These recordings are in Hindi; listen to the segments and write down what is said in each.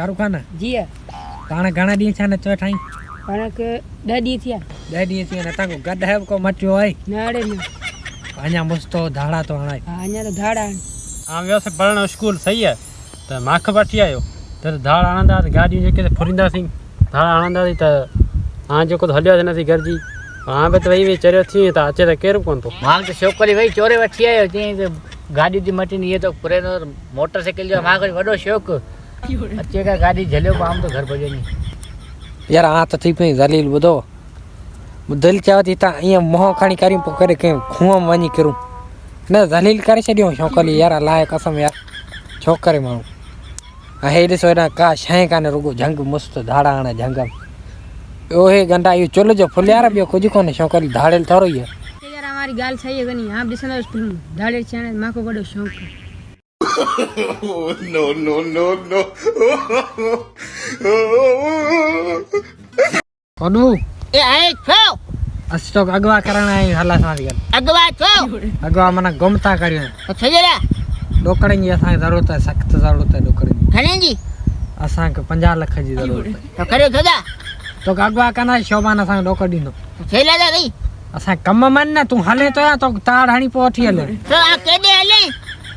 शाहरुख खान जी पाण घणा ॾींहं छा नचो ठाई पाण के 10 ॾींहं थिया 10 ॾींहं थी विया तव्हां गॾु है को मटियो आहे नाड़े में अञा मुस्तो धाड़ा तो हणाए हाँ अञा तो धाड़ा आम वियोसीं पढ़णु स्कूल सही आहे त माख वठी आयो त धाड़ हणंदासीं गाॾियूं जेके फुरींदासीं धाड़ हणंदासीं त हाणे जेको त हलियोसीं नसीं घर जी हाणे बि त वेही चरियो थी त अचे त केरु कोन थो मां त छोकिरी वई चोरे वठी आयो चईं त गाॾी थी मटीनि इहे त पुरे मोटर साइकिल जो मां वॾो शौक़ु अचे का गाॾी झलियो आम तो घर भॼनी यार आ त थी पई ज़लील ॿुधो दिलि चयो थी त ईअं मोह खणी करियूं पोइ करे कंहिं खूह में वञी किरूं न ज़लील करे छॾियो छोकिरी यार अलाए कसम यार छोकिरे माण्हू ऐं हे ॾिसो हेॾा का शइ कान्हे रुॻो झंग मस्तु धाड़ा हाणे झंग ओहे गंदा इहो चुल्ह जो फुल यार ॿियो कुझु कोन्हे छोकिरी धाड़ेल थोरो ई आहे यार हमारी गाल सही है कनी आप दिसना फिल्म धाड़े छाने मां को बड़ो शौक है no, no, no, no. कोडू ए आए छो अस्तो अगवा करण आई हला सारी गल अगवा छो अगवा मना गुमता करियो तो छजरा डोकड़े जी असां ज़रूरत है सख्त ज़रूरत है डोकड़े जी घणे जी असां के 50 लाख जी ज़रूरत है तो करे छदा तो अगवा कना शोभान असां डोकड़ दींदो छेला दा गई असां कम मन न तू हले तो या तो ताड़ हणी पोठी हले तो आ केडे हले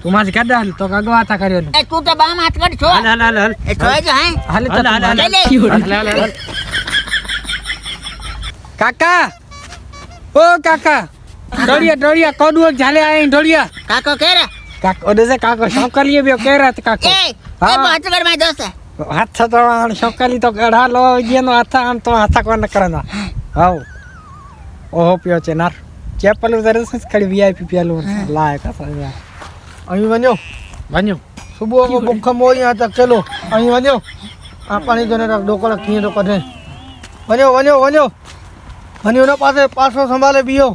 तू मां गड हल तो अगवा था करियो ए तू तो बाम हाथ कर छो हल हल हल हल ए छो जो है हल हल हल हल चले हल हल काका ओ काका डोरिया डोरिया कोडू झाले आए डोरिया काको केरा काका ओदे से काका शौकली बियो केरा त काको ए ए बात कर मैं दोस्त हाथ तो हाणे शौकली तो गढ़ा लो जीअं हथ आम तो हथ कोन करंदा हाउ ओहो पियो चेनार चेपल ज़रूर खड़ी वीआईपी पियालो लायक असां यार અહીં વન્યો वञो સુબહ को भूख मोई यहाँ तक चलो અહીં वन्यो आ पानी तो ने डोकड़ा किए तो कढे वन्यो वन्यो वन्यो वन्यो ना पासे पासो संभाले बियो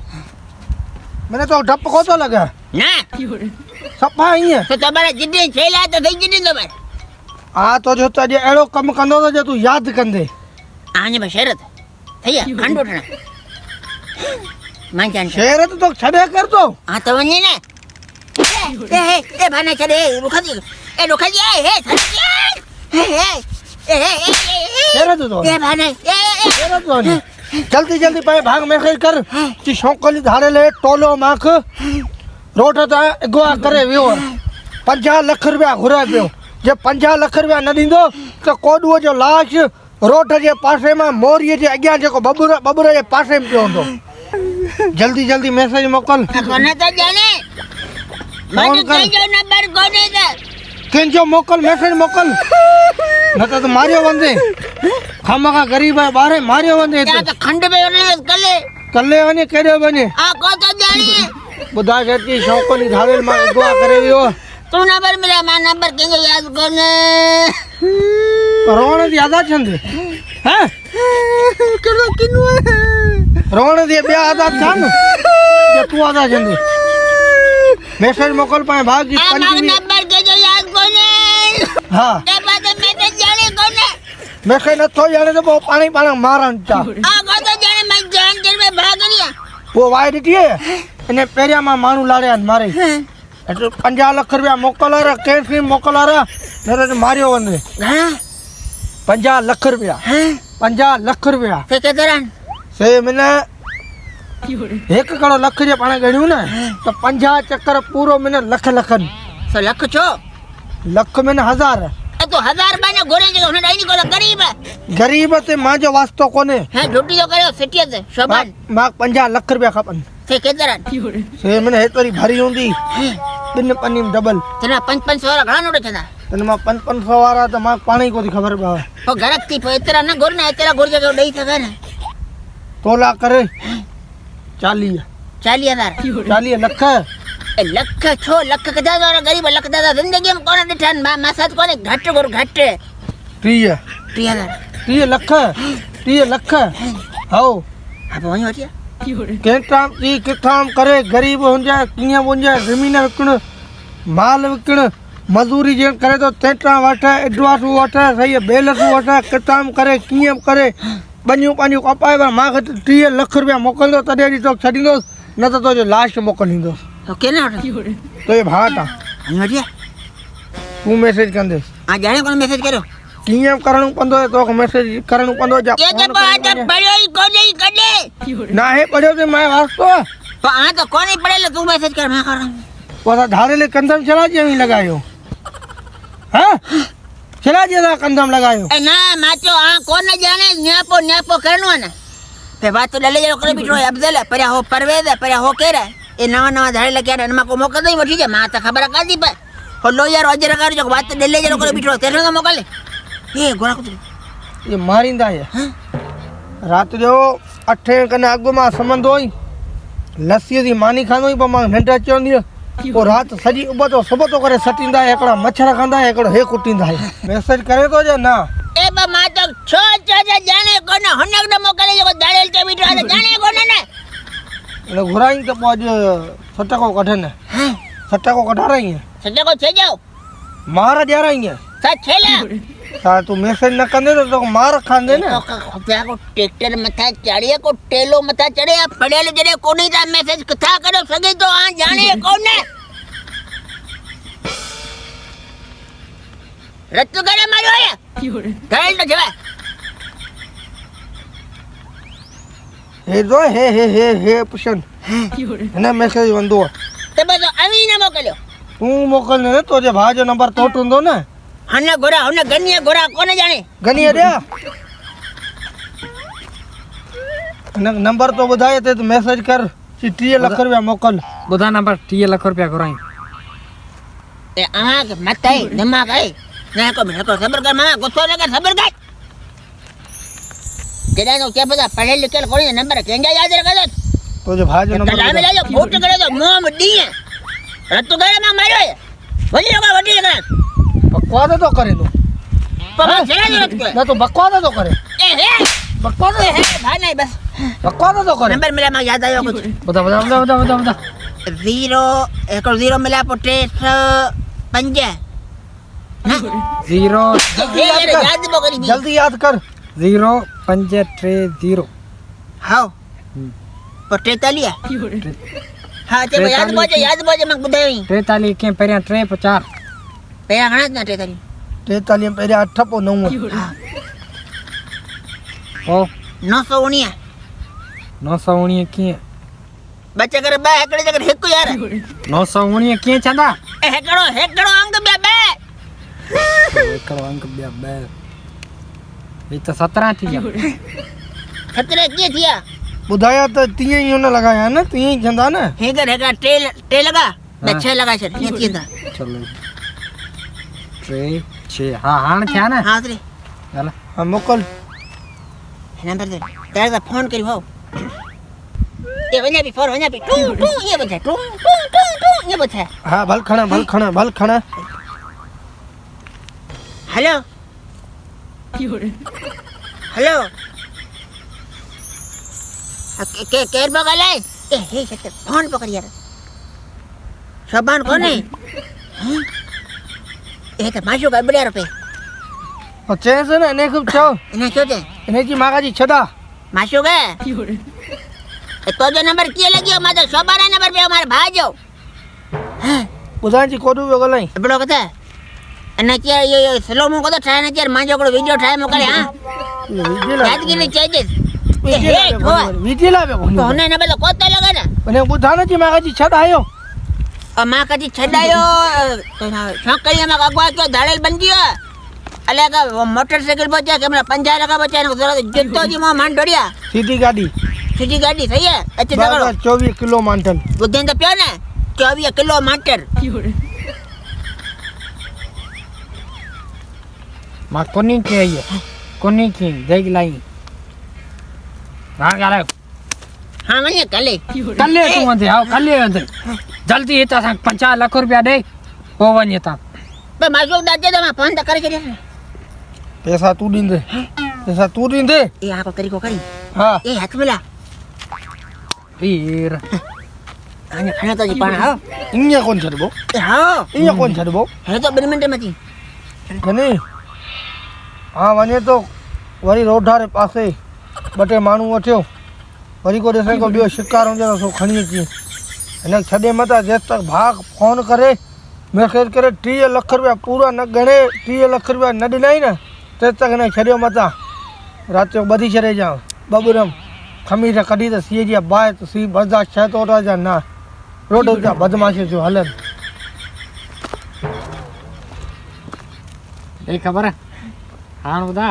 मैंने तो ढप को तो लगा ना सफा ही है तो तुम्हारा जिद्दी छेला तो થઈ जिद्दी तो बार आ तो जो तजे एड़ो कम कंदो तो जे तू याद कंदे आने बशरत थैया खंड उठना मान जान शेर तो छड़े कर दो हां तो वने ने ए भाने छड़े रुखा दी ए रुखा दी ए शेर तो ए भाने ए शेर तो जल्दी जल्दी पे भाग में कर ची शौकली धाड़े ले टोलो माख रोट ता अगवा करे वियो 50 लाख रुपया घुरा पियो जे 50 लाख रुपया न दींदो तो कोडुओ जो लाश रोड जे पासे में मोरी जे अग्या जो बबुरा जे पासे में पियो हूंदो जल्दी जल्दी मैसेज मोकल कोने तो जाने मन जो नंबर कोने का केंजो मोकल मैसेज मोकल न तो मारियो वंदे खामका गरीब है बारे मारियो वंदे क्या तो खंड में वने कले कल्ले वने केड़े बने आ को तो जाने बुधा जती शौकली धाड़ेल में अगवा करे वियो तू नंबर मेरा मां नंबर केंजो याद कोने रोण यादा छंदे हैं करो किनु रोण दे बे आदा छन जे तू आदा छंदे मैसेज मोकल पाए भाग जी आ मां नंबर केंजो याद कोने हां ए बात मैसेज जाने कोने मैसेज न तो जाने तो पानी पानी मारन चा आ को तो जाने मैं जान कर में भाग लिया वो वाई दी इने पेरिया में मानू लाड़े मारे એટલે 50 લાખ રૂપિયા મોકલારા કેશ ની મોકલારા નરે માર્યો વંદે हां 50 લાખ રૂપિયા 50 લાખ રૂપિયા તે કેતરાન से मैंने 1 करोड़ लख जे पाने गणियो ने तो 50 चक्कर पूरो मैंने लख लखन सो लख छो लख मैंने 1000 ए तो 1000 बाने गोरे जो उन्हें डाई को गरीब है गरीब ते मां जो वास्तो कोने है ड्यूटी तो करो सिटी से शोभन मां 50 लाख रुपया खपन ते केतरान से मैंने हेतरी भरी हुंदी बिन पनी डबल तना 500 वाला घणा नोट छना तने मां 500 वाला तो मां पानी को खबर बा ओ गरक थी इतना ना गोर ना तेरा गोर जगह दई सके ना तोला करे 40 40,000 लख ए लख छो लख कदा वाला गरीब लख दादा जिंदगी में कोन दिठन मां साथ कोने घट गोर घट 30 लख 30 लख हाओ अब वही होतिया केटाम की किथाम करे गरीब हो जाए किया हो जाए जमीन विकण माल विकण मजदूरी जे करे तो तेटा वठे एडवांस वठे सही बेलस वठे किथाम करे किया करे बन्यू पानी कपाए मां 30 लाख रुपया मोकल दो तडे तो छडींदो न तो जो लाश मोकलींदो तो केना तो ये भाटा होतिया तू मैसेज कंदे आ जाने कोन मैसेज करो कीअं करणो पवंदो आहे तोखे मैसेज करणो पवंदो आहे ये तो बात पढ़ियो ही कोने ही कॾे ना हे पढ़ियो ते मैं वास्तो पर हां तो कोने पढ़ेलो तू मैसेज कर मैं कर पोइ धाड़ेले कंधम छड़ा जे लॻायो हाँ छड़ा जे कंधम लॻायो ए ना माचो हां कोने जाने न्यापो करनो है ना पे बात तो डले जो करे बिठो अफजल है पर हो परवेज है पर हो केरा ए नवा धाड़े लगे न मा को मोकल दई वठी जा मा त खबर कादी पे हो लो यार अजर कर जो बात डले जो करे बिठो तेरे तो मोकल ए गोरा को ये मारींदा है रात जो 8 कने अॻु मां सुम्हंदो हुई लस्सीअ जी मानी खाईंदो हुई पोइ मां निंड अची वेंदी हुई पोइ राति सॼी उबतो सुबतो करे सटींदा आहे हिकिड़ा मच्छर खांदा आहे हिकिड़ो हे कुटींदा आहे मैसेज करे थो या न ए बा मा तो छो जाने कोने हुनक न मोकले जो धाड़े ते बिठो जाने कोने ने એટલે ઘોરાઈ તો પોજ સટકો કઢે ને સટકો કઢારાઈ सच्चे को छे जाओ માર જ્યારાઈ सच छेला ता तू मैसेज न कंदे तो मार खांदे ने खपिया को ट्रैक्टर मथा चढ़िए को टेलो मथा चढ़े पड़ेल जरे कोनी ता मैसेज कथा करो सके तो आ जाने कोने रत्तु करे मारो है करेल तो छवा हे जो हे पुशन ने मैसेज वंदो ते बस अवी न मोकलो तू मोकल ने तो जे भाजो नंबर तोट हुंदो ने हने गोरा हने गनिया गोरा कोने जाने गनिया दे नंबर तो बुधाए ते मैसेज कर 30 लाख रुपया मोकल बुधा नंबर 30 लाख रुपया घुराई ए आहा के मत है दिमाग है ना को सबर कर मामा गुस्सा न कर सबर कर केदा नो क्या पता पढ़े लिखे कोनी नंबर केंगा याद रखा तो जे भाजो नंबर कला में ले लो फोटो करे तो मुंह में दी है रत्तु करे में मारो है वली लगा वडी लगा बकवाद तो करे लो पापा चला जरूरत को ना तो बकवाद तो करे ए है बकवाद ए है भाई नहीं बस बकवाद तो करे नंबर मिला मैं याद आयो कुछ बुधा बुधा बुधा बुधा बुधा 0 एक 0 मिला पोटे 5 जीरो याद बकरी जल्दी याद कर 0530 हां पोटे तलिया हां ते याद बोजे मैं बुधाई 43 के पहिरियां 3 पेरा घणा ना ते तली 43 पहिरियां 8 पोइ 9 ओ 919 919 कीअं बच्चे करे बे एकड़े जगह हिक यार 919 कीअं चंदा ए हेकड़ो अंग बे बे हिकिड़ो अंक ॿिया ॿ ही त 17 थी विया खतरे के थिया बुधाया तो तीअं ई हुन लॻाया न तीअं ई चंदा न हेगा टे लगा न 6 लगा छे ये थींदा चलो 3 6 हाँ हाणे थिया न हां रे हल हाँ मोकल नंबर दे तेरे का फोन करी हो ये वने भी फोन वने भी टू टू ये बता टू टू टू टू ये बता हाँ भल खणा हेलो हेलो के केर बगल है ए हे सत्य फोन पकड़ यार शबान कौन है ये तो माशो का बड़े रुपए और चेंज है ना इन्हें खूब चाहो इन्हें क्यों दे इन्हें की माँ का जी छदा माशो का तो जो नंबर किए लगी हो मतलब शबान नंबर पे हमारे भाई जो बुधाई जी कोडू बगल है बड़ो कथा અને કે ये સ્લો મો કદો થાય ને ત્યારે માજો કોડો વિડિયો થાય મોકલે હા યાદ કે નહીં ચાહીએ वीडियो लावे તો હને ને બેલો કોતો લગે ને અને बुधाना जी माँ का जी छदा आयो અમા કદી છડાયો છોકરી માં અગવા કે ધાડેલ બન ગયો અલે કે મોટરસાઇકલ બચ્યા કે મને 50 લગા બચ્યા ને જરા જતો જી માં માંડ ડોડિયા सीधी गाड़ी સીધી ગાડી થઈ હે अच्छे જગડો 24 किलो मांटन બુદ્ધન તો પ્યો ને 24 કિલો માટર मां कोनी के आई कोनी की देख लाई हां गाले हां वने कले कल्ले तू वंदे आओ कल्ले वंदे जल्दी हिता 50 लाख रुपया दे हो वने ता बे माजो दाजे तो मैं फोन त करके दे पैसा तू दींदे ये आको तरीको करी हाँ ए हाथ मिला वीर आने खाना तो जी पाना हो इन्हें कौन छड़बो ए हां इन्हें कौन छड़बो है तो 2 मिनट में थी कने हाँ वने तो वरी रोडारे पासे बटे मानू अठियो वरी को ॾिसे को ॿियो शिकार हुजे तो सो खणी अची हिन छॾे मता जेसि तक भाग फोन करे मैसेज करे 30 लाख रुपया पूरा न गणे 30 लाख रुपया न ॾिनई न तेज तक ने छरियो मता रात जो बधी छरे जाओ बबुरम खमीर कढी त सीए जी बाय तो सी बर्दाश्त छे तो जा ना रोड जा बदमाशी जो हलन એ ખબર હે હાણ બધા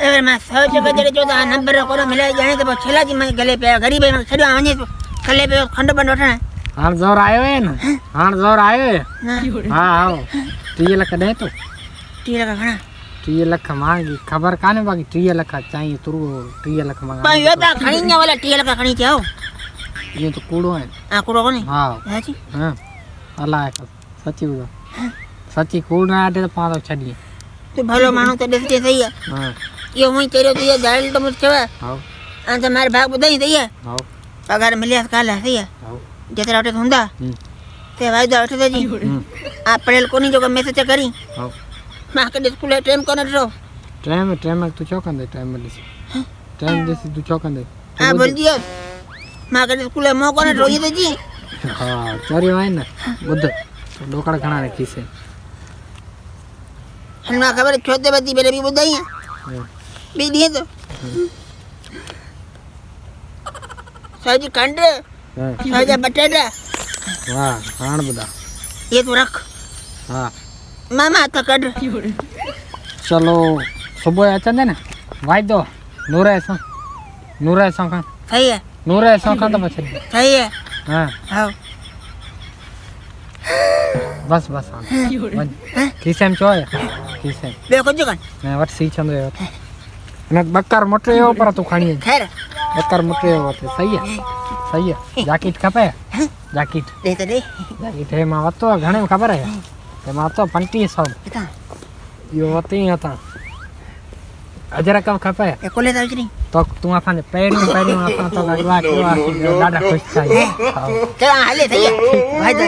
अरे मैं सोच के तेरे जो नंबर को मिला जाने तो छला जी मैं गले पे गरीब है छड़ो आने तो गले पे खंड बंद उठना હાણ જોર આવ્યો હે ને હાણ જોર આવ્યો હે હા આવો 30 લખ દે તો टीला का खाना 30 લખ માંગી ખબર કાને બાકી 30 લખ चाहिए तुरु 30 લખ पर માંગા ये तो खणी वाला टीला का खणी जाओ ये तो कूड़ो है आ कुड़ो को नहीं हाँ है जी हाँ अल्लाह है सच्ची बोलो सच्ची कूड़ ना आटे तो पाँच छड़ी तो भलो मानो तो देख सही है हाँ ये वही तेरे तो ये दाल तो मुझे छवा हाँ आ तो मारे भाग बुदाई सही है हाँ पगार मिलिया काला सही है हाँ जतरा उठे हुंदा ते भाई दा उठे जी आ पड़ेल कोनी जो के मैसेज करी हाँ मां के स्कूल टाइम कोन रो ट्रेन में तू चौकन दे ट्रेन में दिसी ट्रेन दिसी तू चौकन दे आ बोल दियो मां के स्कूल मो कोन रो ये जी हाँ चोरी है ना बुद्ध लोकड़ घना ने खीसे हन्ना खबर छोटे बती मेरे भी बुदाई है भी दिए तो साजी कंड हाँ साजा बटाटा वाह हाण बदा ये तो रख हाँ मामा तो कड चलो सुबह अचन दे ना वाई दो नूरे सौ का सही है नूरे सौ का तो बचे सही है हाँ हाँ बस बस हाँ खीसे में चोय खीसे देखो जगन मैं वट सी चंद रे ने बक्कर मोटे हो पर तू खानी है खैर बक्कर मोटे हो सही है जैकेट खपे जैकेट दे तो दे जैकेट है मां तो घणे खबर है ते मां तो 2500 कितना यो वती हता अजरा कब खपे ये कोले तो नहीं तो तू असां पेड़ी असां तो लगवा के ॾाढा खुश था चल हाले सही है भाई दो